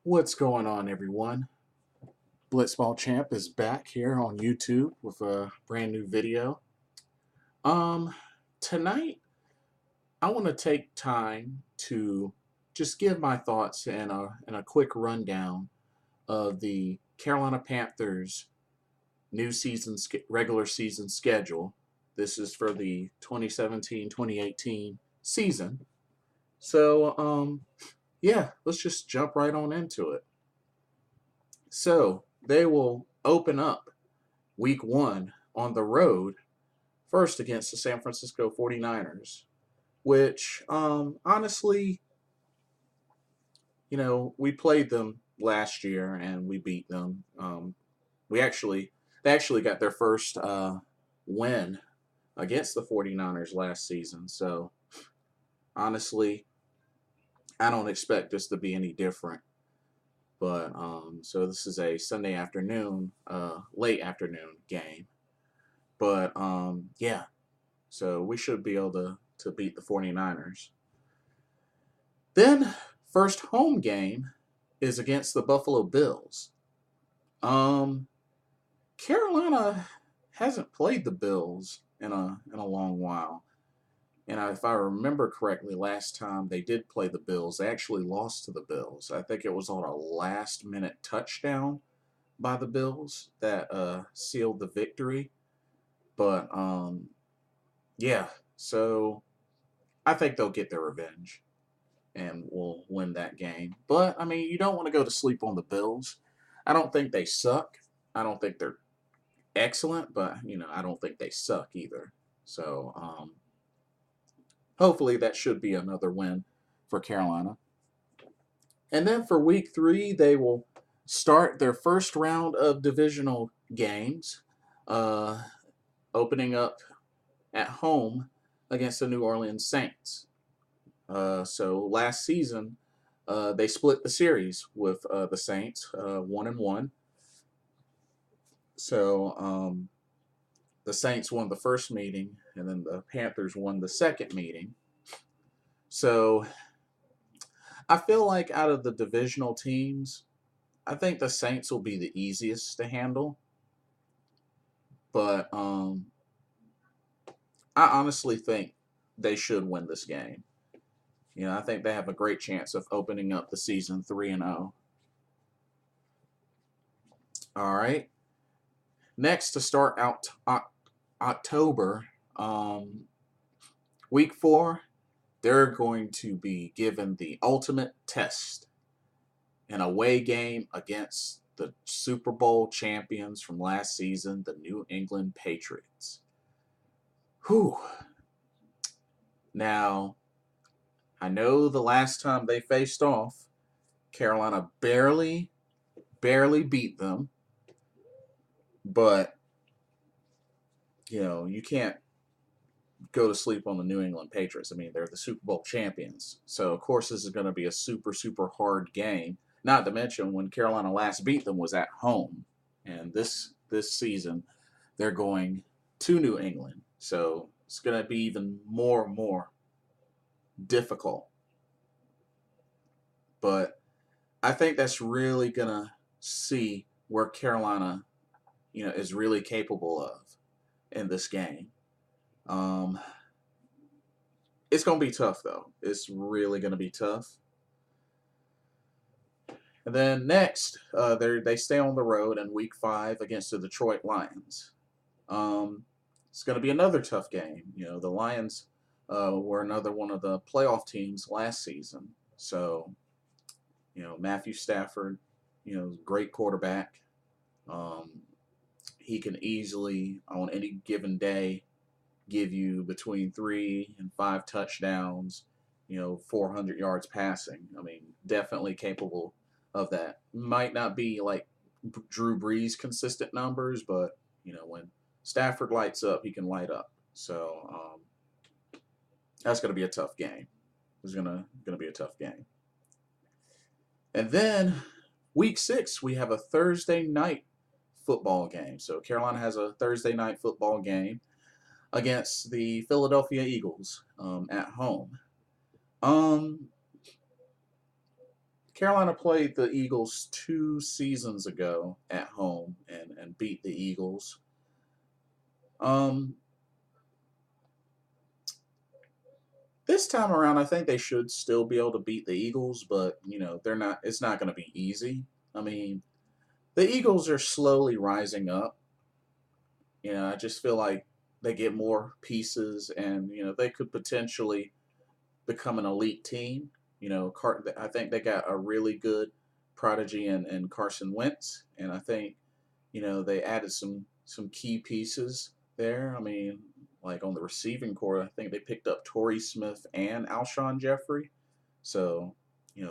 What's going on, everyone? Blitzball Champ is back here on YouTube with a brand new video. Um, Tonight I want to take time to just give my thoughts and a quick rundown of the Carolina Panthers new regular season schedule. This is for the 2017-2018 season. So, let's just jump right on into it. So they will open up week one on the road, first against the San Francisco 49ers, which honestly, we played them last year and we beat them. They actually got their first win against the 49ers last season. So honestly, I don't expect this to be any different. But so this is a Sunday afternoon, late afternoon game. But yeah, so we should be able to beat the 49ers. Then first home game is against the Buffalo Bills. Um, Carolina hasn't played the Bills in a long while. And if I remember correctly, last time they did play the Bills, they actually lost to the Bills. I think it was on a last-minute touchdown by the Bills that sealed the victory. But yeah, so I think they'll get their revenge and will win that game. But I mean, you don't want to go to sleep on the Bills. I don't think they suck. I don't think they're excellent, but I don't think they suck either. So hopefully that should be another win for Carolina. And then for week three, they will start their first round of divisional games, uh, opening up at home against the New Orleans Saints. So last season, they split the series with the Saints, 1-1. So the Saints won the first meeting, and then the Panthers won the second meeting. So I feel like out of the divisional teams, I think the Saints will be the easiest to handle. But I honestly think they should win this game. I think they have a great chance of opening up the season 3-0. All right. Next, to start out October, week 4, they're going to be given the ultimate test, an away game against the Super Bowl champions from last season, the New England Patriots. Whew. Now, I know the last time they faced off, Carolina barely beat them. But, you can't go to sleep on the New England Patriots. I mean, they're the Super Bowl champions. So, of course, this is going to be a super, super hard game. Not to mention, when Carolina last beat them was at home. And this season, they're going to New England. So, it's going to be even more difficult. But I think that's really going to see where Carolina, is really capable of in this game. It's going to be tough, though. It's really going to be tough. And then next, they stay on the road in Week 5 against the Detroit Lions. It's going to be another tough game. The Lions were another one of the playoff teams last season. So, Matthew Stafford, great quarterback. He can easily, on any given day, give you between 3 and 5 touchdowns, 400 yards passing. I mean, definitely capable of that. Might not be like Drew Brees consistent numbers, but, when Stafford lights up, he can light up. So that's going to be a tough game. It's going to be a tough game. And then week 6, we have a Thursday night football game. So Carolina has a Thursday night football game against the Philadelphia Eagles at home. Carolina played the Eagles 2 seasons ago at home and beat the Eagles. Um, this time around, I think they should still be able to beat the Eagles, but they're not. It's not going to be easy. I mean, the Eagles are slowly rising up. I just feel like they get more pieces, and they could potentially become an elite team. I think they got a really good prodigy in Carson Wentz, and I think they added some key pieces there. I mean, like on the receiving core, I think they picked up Torrey Smith and Alshon Jeffrey, so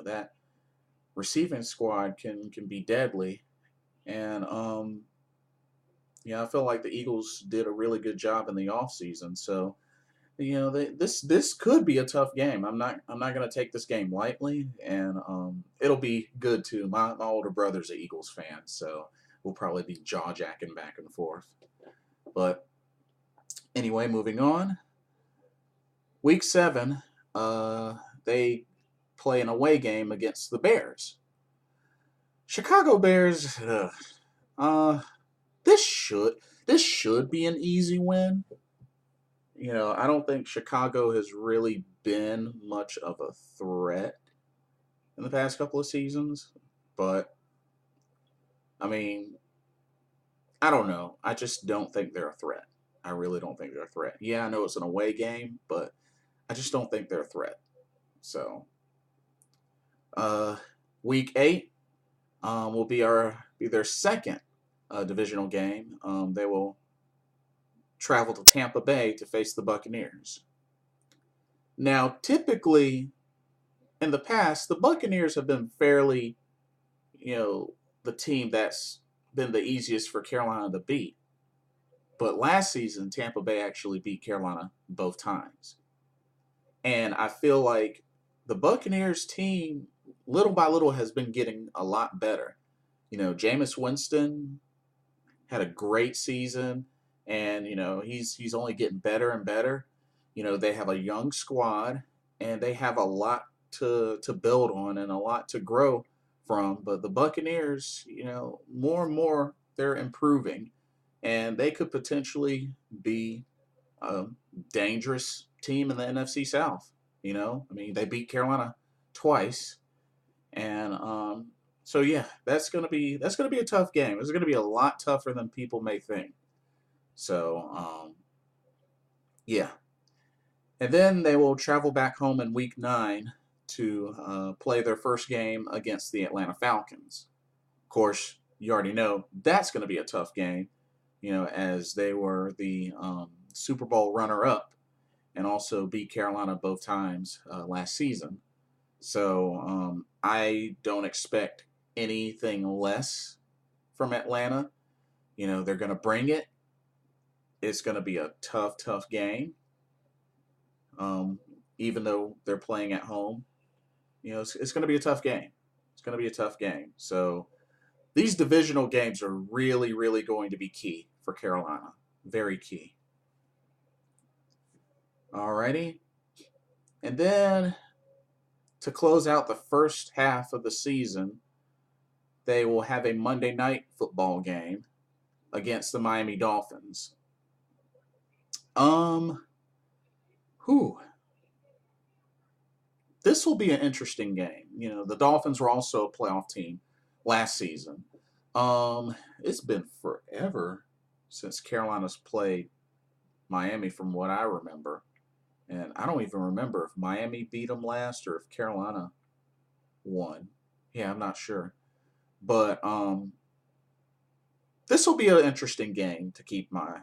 that receiving squad can be deadly. And I feel like the Eagles did a really good job in the offseason. So this could be a tough game. I'm not going to take this game lightly, and it'll be good too. My older brother's an Eagles fan, so we'll probably be jaw jacking back and forth. But anyway, moving on. Week 7, they play an away game against the Bears. Chicago Bears. This should be an easy win. I don't think Chicago has really been much of a threat in the past couple of seasons, but I mean, I don't know. I just don't think they're a threat. I really don't think they're a threat. Yeah, I know it's an away game, but I just don't think they're a threat. So, uh, week 8 will be their second divisional game. They will travel to Tampa Bay to face the Buccaneers. Now, typically in the past, the Buccaneers have been fairly, the team that's been the easiest for Carolina to beat. But last season, Tampa Bay actually beat Carolina both times. And I feel like the Buccaneers team, little by little, has been getting a lot better. Jameis Winston had a great season, and he's only getting better and better. They have a young squad, and they have a lot to build on and a lot to grow from. But the Buccaneers, more and more they're improving, and they could potentially be a dangerous team in the NFC South. I mean, they beat Carolina twice, and so yeah, that's gonna be a tough game. It's gonna be a lot tougher than people may think. So yeah, and then they will travel back home in Week 9 to play their first game against the Atlanta Falcons. Of course, you already know that's going to be a tough game. As they were the Super Bowl runner-up and also beat Carolina both times last season. So I don't expect anything less from Atlanta. They're going to bring it. It's going to be a tough, tough game. Even though they're playing at home, it's going to be a tough game. It's going to be a tough game. So these divisional games are really, really going to be key for Carolina. Very key. Alrighty. And then to close out the first half of the season, they will have a Monday night football game against the Miami Dolphins. Who? This will be an interesting game. The Dolphins were also a playoff team last season. It's been forever since Carolina's played Miami, from what I remember, and I don't even remember if Miami beat them last or if Carolina won. Yeah, I'm not sure, but this will be an interesting game to keep my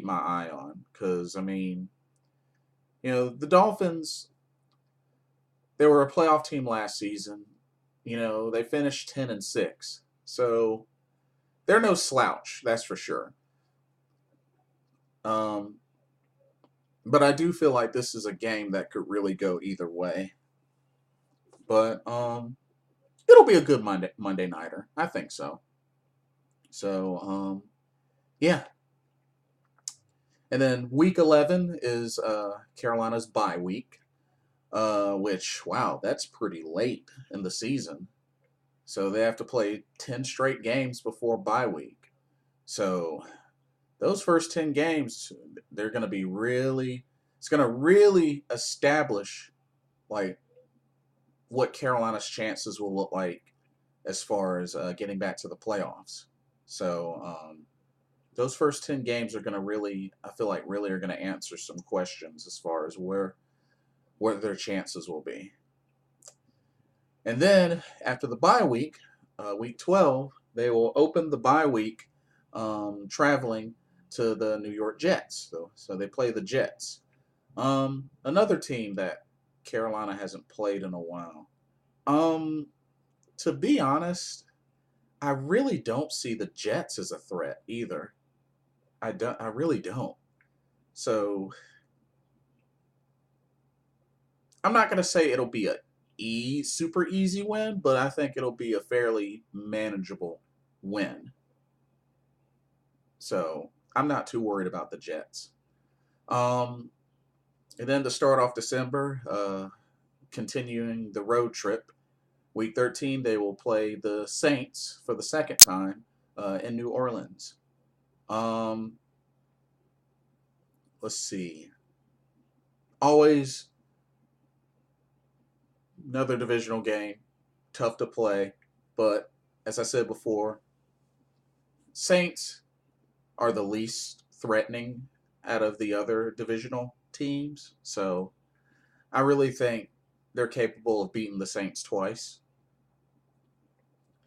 eye on, because I mean, the Dolphins, they were a playoff team last season. They finished 10-6, so they're no slouch, that's for sure. But I do feel like this is a game that could really go either way. But it'll be a good Monday nighter. I think so. So yeah. And then week 11 is Carolina's bye week, which, wow, that's pretty late in the season. So they have to play 10 straight games before bye week. So those first 10 games, they're going to be really, it's going to really establish like what Carolina's chances will look like as far as getting back to the playoffs. So those first 10 games are going to really, I feel like, really are going to answer some questions as far as where their chances will be. And then after the bye week, week 12, they will open the bye week traveling to the New York Jets. So they play the Jets. Another team that Carolina hasn't played in a while. To be honest, I really don't see the Jets as a threat either. I really don't. So I'm not gonna say it'll be a super easy win, but I think it'll be a fairly manageable win. So I'm not too worried about the Jets. Um, and then to start off December, continuing the road trip, week 13 they will play the Saints for the second time in New Orleans. Um, let's see. Always another divisional game, tough to play, but as I said before, Saints are the least threatening out of the other divisional teams. So I really think they're capable of beating the Saints twice.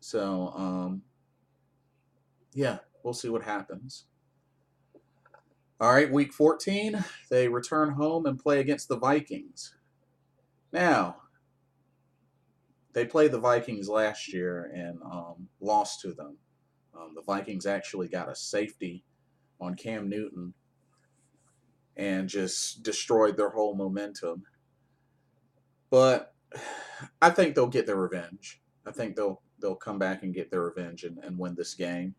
So yeah, we'll see what happens. All right, week 14, they return home and play against the Vikings. Now, they played the Vikings last year and lost to them. The Vikings actually got a safety on Cam Newton and just destroyed their whole momentum. But I think they'll get their revenge. I think they'll come back and get their revenge and win this game.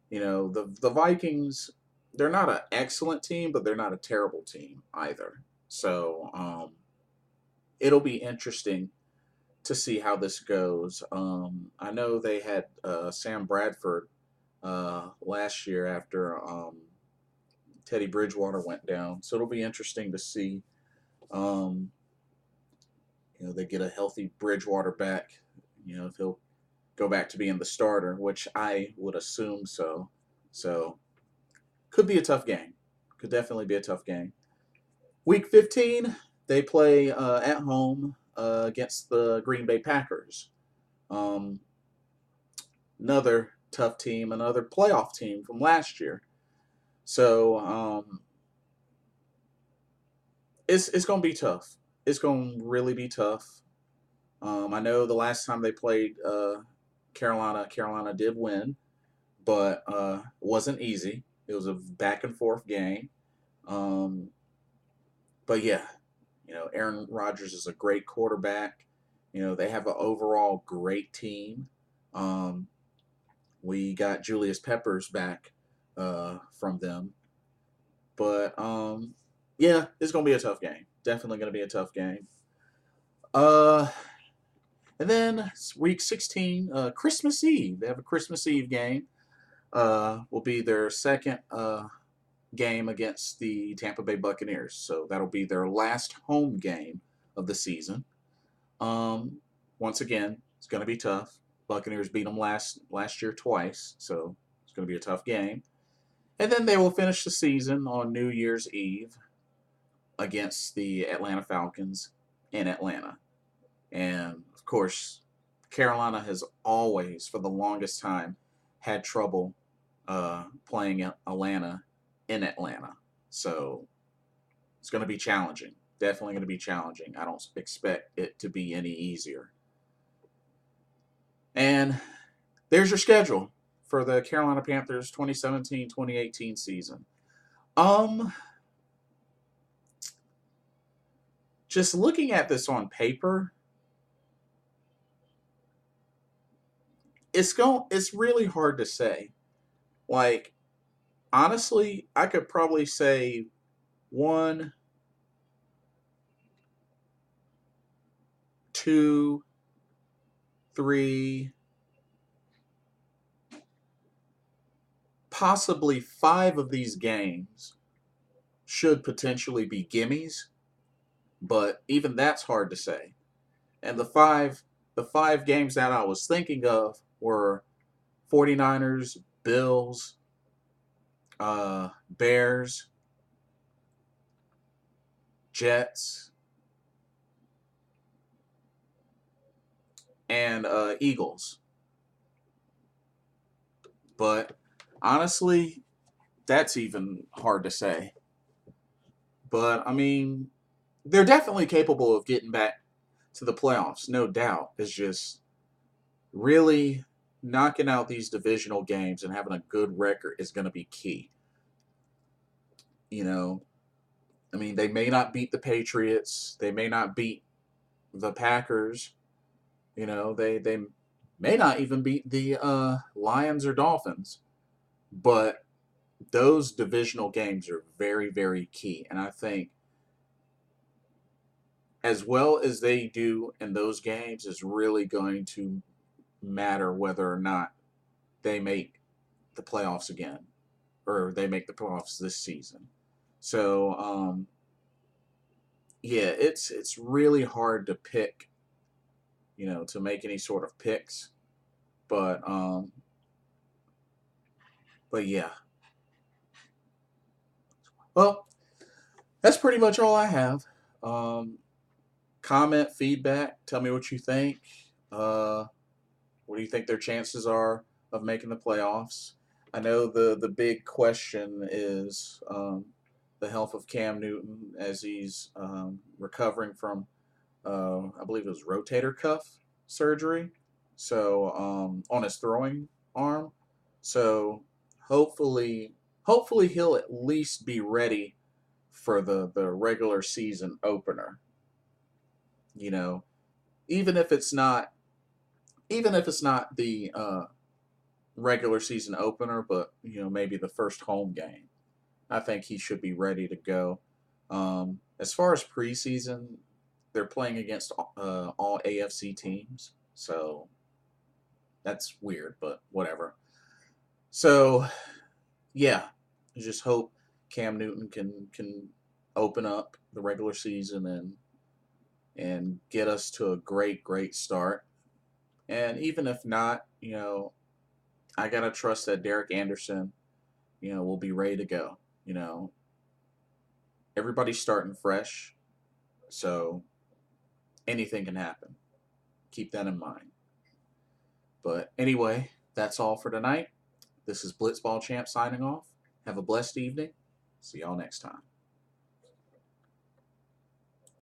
You know, the Vikings, they're not an excellent team, but they're not a terrible team either. So it'll be interesting to see how this goes. I know they had Sam Bradford last year after Teddy Bridgewater went down, so it'll be interesting to see. Um, they get a healthy Bridgewater back. If he'll go back to being the starter, which I would assume so. So could be a tough game. Could definitely be a tough game. Week 15, they play at home against the Green Bay Packers. Um, another tough team, another playoff team from last year. So it's going to be tough. It's going to really be tough. I know the last time they played Carolina did win, but wasn't easy. It was a back and forth game. Um, but yeah, Aaron Rodgers is a great quarterback. They have an overall great team. Um, we got Julius Peppers back from them. But yeah, it's gonna be a tough game. Definitely gonna be a tough game. Uh, and then week 16, Christmas Eve. They have a Christmas Eve game. Will be their second game against the Tampa Bay Buccaneers. So that'll be their last home game of the season. Um, Once again, it's going to be tough. Buccaneers beat them last year twice, so it's going to be a tough game. And then they will finish the season on New Year's Eve against the Atlanta Falcons in Atlanta. And of course, Carolina has always, for the longest time, had trouble playing Atlanta in Atlanta. So it's going to be challenging. Definitely going to be challenging. I don't expect it to be any easier. And there's your schedule for the Carolina Panthers 2017-2018 season. Um, just looking at this on paper, it's really hard to say. Like, honestly, I could probably say 1, 2, 3, possibly 5 of these games should potentially be gimmies, but even that's hard to say. And the five games that I was thinking of were 49ers, Bills, Bears, Jets, and Eagles. But honestly, that's even hard to say. But I mean, they're definitely capable of getting back to the playoffs, no doubt. It's just really knocking out these divisional games and having a good record is going to be key. You know, I mean, they may not beat the Patriots, they may not beat the Packers. They may not even beat the Lions or Dolphins, but those divisional games are very, very key. And I think as well as they do in those games is really going to matter whether or not they make the playoffs again or they make the playoffs this season. So yeah, it's really hard to pick, to make any sort of picks. But yeah. Well, that's pretty much all I have. Um, Comment, feedback, tell me what you think. What do you think their chances are of making the playoffs? I know the big question is the health of Cam Newton as he's recovering from, I believe it was rotator cuff surgery, so on his throwing arm. So hopefully, hopefully he'll at least be ready for the regular season opener. You know, even if it's not even if it's not the regular season opener, but maybe the first home game. I think he should be ready to go. As far as preseason, they're playing against all AFC teams, so that's weird, but whatever. So yeah, I just hope Cam Newton can open up the regular season and get us to a great start. And even if not, I gotta trust that Derek Anderson, will be ready to go. Everybody's starting fresh, so anything can happen. Keep that in mind. But anyway, that's all for tonight. This is Blitzball Champ signing off. Have a blessed evening. See y'all next time.